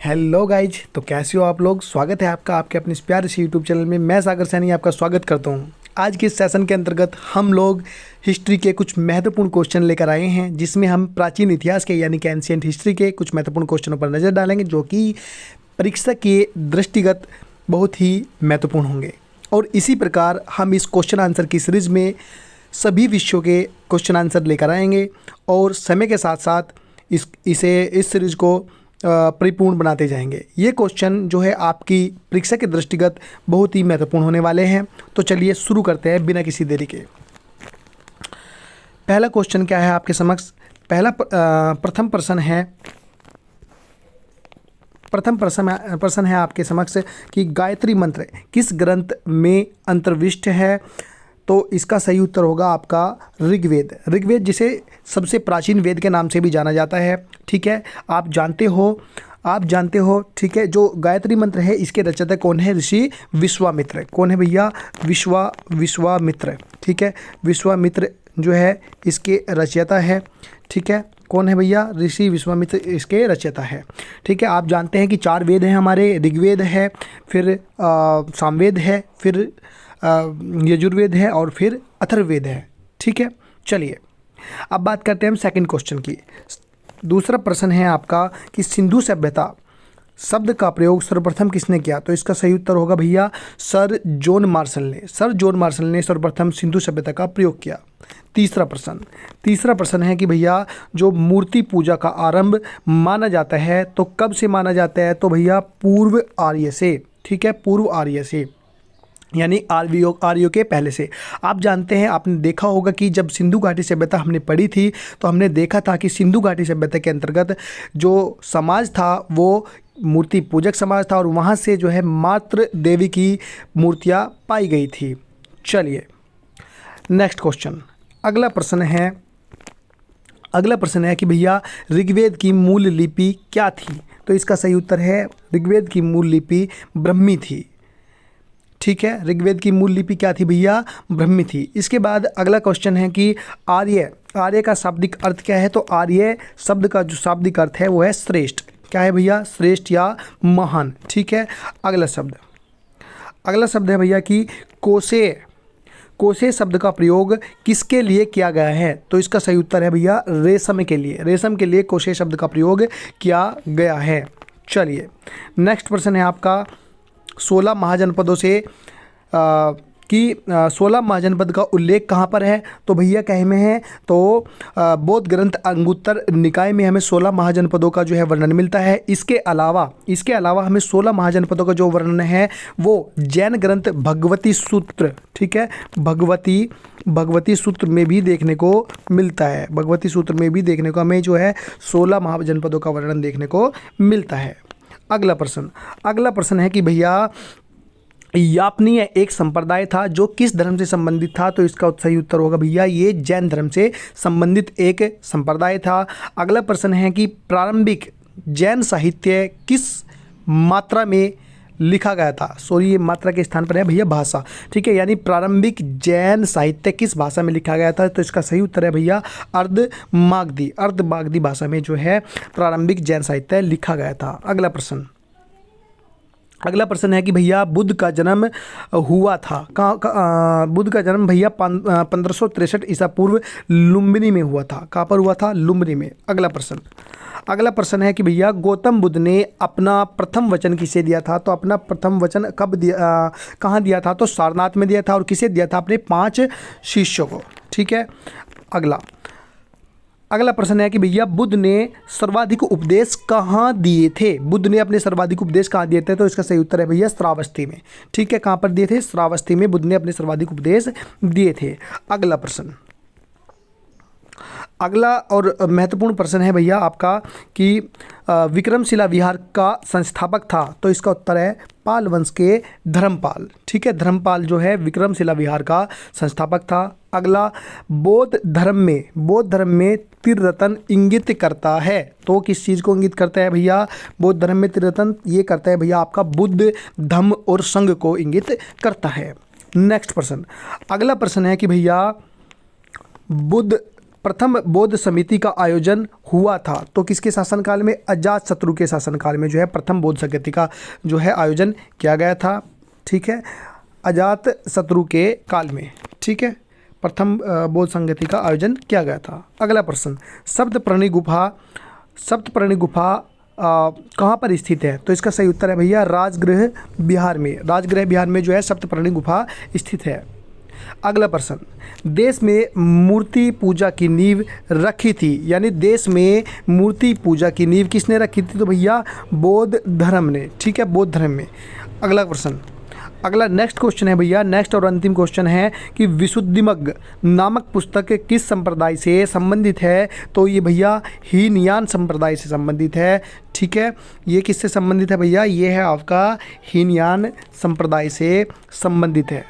Hello guys, तो कैसे हो आप लोग। स्वागत है आपका आपके अपने इस प्यारे से यूट्यूब चैनल में। मैं सागर सैनी आपका स्वागत करता हूं। आज के इस सेशन के अंतर्गत हम लोग हिस्ट्री के कुछ महत्वपूर्ण क्वेश्चन लेकर आए हैं, जिसमें हम प्राचीन इतिहास के यानी कि एंशिएंट हिस्ट्री के कुछ महत्वपूर्ण क्वेश्चनों पर नज़र डालेंगे, जो कि परीक्षा के दृष्टिगत बहुत ही महत्वपूर्ण होंगे। और इसी प्रकार हम इस क्वेश्चन आंसर की सीरीज़ में सभी विषयों के क्वेश्चन आंसर लेकर आएंगे और समय के साथ साथ इस सीरीज़ को परिपूर्ण बनाते जाएंगे। ये क्वेश्चन जो है आपकी परीक्षा के दृष्टिगत बहुत ही महत्वपूर्ण होने वाले हैं। तो चलिए शुरू करते हैं बिना किसी देरी के। पहला क्वेश्चन क्या है आपके समक्ष। प्रथम प्रश्न है आपके समक्ष कि गायत्री मंत्र किस ग्रंथ में अंतर्विष्ट है। तो इसका सही उत्तर होगा आपका ऋग्वेद। ऋग्वेद जिसे सबसे प्राचीन वेद के नाम से भी जाना जाता है। ठीक है, आप जानते हो। ठीक है, जो गायत्री मंत्र है इसके रचयिता कौन है? ऋषि विश्वामित्र। कौन है भैया? विश्वामित्र। ठीक है, विश्वामित्र जो है इसके रचयिता है। ठीक है, कौन है भैया? ऋषि विश्वामित्र इसके रचयिता है। ठीक है, आप जानते हैं कि 4 वेद हैं हमारे। ऋग्वेद है, फिर सामवेद है, फिर यजुर्वेद है और फिर अथर्ववेद है। ठीक है, चलिए अब बात करते हैं हम सेकंड क्वेश्चन की। दूसरा प्रश्न है आपका कि सिंधु सभ्यता शब्द का प्रयोग सर्वप्रथम किसने किया। तो इसका सही उत्तर होगा भैया सर जॉन मार्शल ने सर्वप्रथम सिंधु सभ्यता का प्रयोग किया। तीसरा प्रश्न है कि भैया जो मूर्ति पूजा का आरंभ माना जाता है तो कब से माना जाता है। तो भैया पूर्व आर्य से। ठीक है, पूर्व आर्य से यानी आर्यों के पहले से। आप जानते हैं, आपने देखा होगा कि जब सिंधु घाटी सभ्यता हमने पढ़ी थी तो हमने देखा था कि सिंधु घाटी सभ्यता के अंतर्गत जो समाज था वो मूर्ति पूजक समाज था और वहाँ से जो है मातृ देवी की मूर्तियाँ पाई गई थी। चलिए नेक्स्ट क्वेश्चन। अगला प्रश्न है कि भैया ऋग्वेद की मूल लिपि क्या थी। तो इसका सही उत्तर है ऋग्वेद की मूल लिपि ब्राह्मी थी। ठीक है, ऋग्वेद की मूल लिपि क्या थी भैया? ब्राह्मी थी। इसके बाद अगला क्वेश्चन है कि आर्य का शाब्दिक अर्थ क्या है। तो आर्य शब्द का जो शाब्दिक अर्थ है वो है श्रेष्ठ। क्या है भैया? श्रेष्ठ या महान। ठीक है, अगला शब्द है भैया कि कोसे शब्द का प्रयोग किसके लिए किया गया है। तो इसका सही उत्तर है भैया रेशम के लिए कोसे शब्द का प्रयोग किया गया है। चलिए नेक्स्ट प्रश्न है आपका 16 महाजनपदों से कि 16 महाजनपद का उल्लेख कहाँ पर है। तो भैया कहे में है तो बौद्ध ग्रंथ अंगुत्तर निकाय में हमें 16 महाजनपदों का जो है वर्णन मिलता है। इसके अलावा हमें 16 महाजनपदों का जो वर्णन है वो जैन ग्रंथ भगवती सूत्र। ठीक है, भगवती सूत्र में भी देखने को मिलता है। भगवती सूत्र में भी देखने को हमें जो है 16 महाजनपदों का वर्णन देखने को मिलता है। अगला प्रश्न है कि भैया यापनीय एक संप्रदाय था जो किस धर्म से संबंधित था। तो इसका सही उत्तर होगा भैया ये जैन धर्म से संबंधित एक संप्रदाय था। अगला प्रश्न है कि प्रारंभिक जैन साहित्य किस मात्रा में लिखा गया था। सॉरी, ये मात्रा के स्थान पर है भैया भाषा। ठीक है, यानी प्रारंभिक जैन साहित्य किस भाषा में लिखा गया था। तो इसका सही उत्तर है भैया अर्धमागधी भाषा में जो है प्रारंभिक जैन साहित्य लिखा गया था। अगला प्रश्न है कि भैया बुद्ध का जन्म हुआ था बुद्ध का जन्म भैया 1563 ईसा पूर्व लुम्बिनी में हुआ था। कहाँ पर हुआ था? लुम्बिनी में। अगला प्रश्न है कि भैया गौतम बुद्ध ने अपना प्रथम वचन किसे दिया था। तो अपना प्रथम वचन कहाँ दिया था। तो सारनाथ में दिया था। और किसे दिया था? अपने 5 शिष्यों को। ठीक है, अगला प्रश्न है कि भैया बुद्ध ने सर्वाधिक उपदेश कहाँ दिए थे। बुद्ध ने अपने सर्वाधिक उपदेश कहाँ दिए थे। तो इसका सही उत्तर है भैया श्रावस्ती में। ठीक है, कहाँ पर दिए थे? श्रावस्ती में बुद्ध ने अपने सर्वाधिक उपदेश दिए थे। अगला और महत्वपूर्ण प्रश्न है भैया आपका कि विक्रमशिला विहार का संस्थापक था। तो इसका उत्तर है पाल वंश के धर्मपाल। ठीक है, धर्मपाल जो है विक्रमशिला विहार का संस्थापक था। अगला बौद्ध धर्म में त्रिरत्न इंगित करता है। तो किस चीज़ को इंगित करता है भैया? बौद्ध धर्म में त्रिरत्न ये करता है भैया आपका बुद्ध, धम्म और संघ को इंगित करता है। नेक्स्ट प्रश्न, अगला प्रश्न है कि भैया बुद्ध प्रथम बौद्ध समिति का आयोजन हुआ था, तो किसके शासनकाल में? अजातशत्रु के शासनकाल में जो है प्रथम बौद्ध समिति का जो है आयोजन किया गया था। ठीक है, अजातशत्रु के काल में। ठीक है, प्रथम बौद्ध संगति का आयोजन किया गया था। अगला प्रश्न, सप्तपर्णी गुफा कहाँ पर स्थित है? तो इसका सही उत्तर है भैया राजगृह बिहार में। राजगृह बिहार में जो है सप्तपर्णी गुफा स्थित है। अगला प्रश्न, देश में मूर्ति पूजा की नींव रखी थी, यानी देश में मूर्ति पूजा की नींव किसने रखी थी? तो भैया बौद्ध धर्म ने। ठीक है, बौद्ध धर्म में। अगला प्रश्न, अगला नेक्स्ट क्वेश्चन है भैया, नेक्स्ट और अंतिम क्वेश्चन है कि विशुद्धिमग्ग नामक पुस्तक किस संप्रदाय से संबंधित है? तो ये भैया हीनयान संप्रदाय से संबंधित है। ठीक है, ये किससे संबंधित है भैया? ये है आपका हीनयान संप्रदाय से संबंधित है।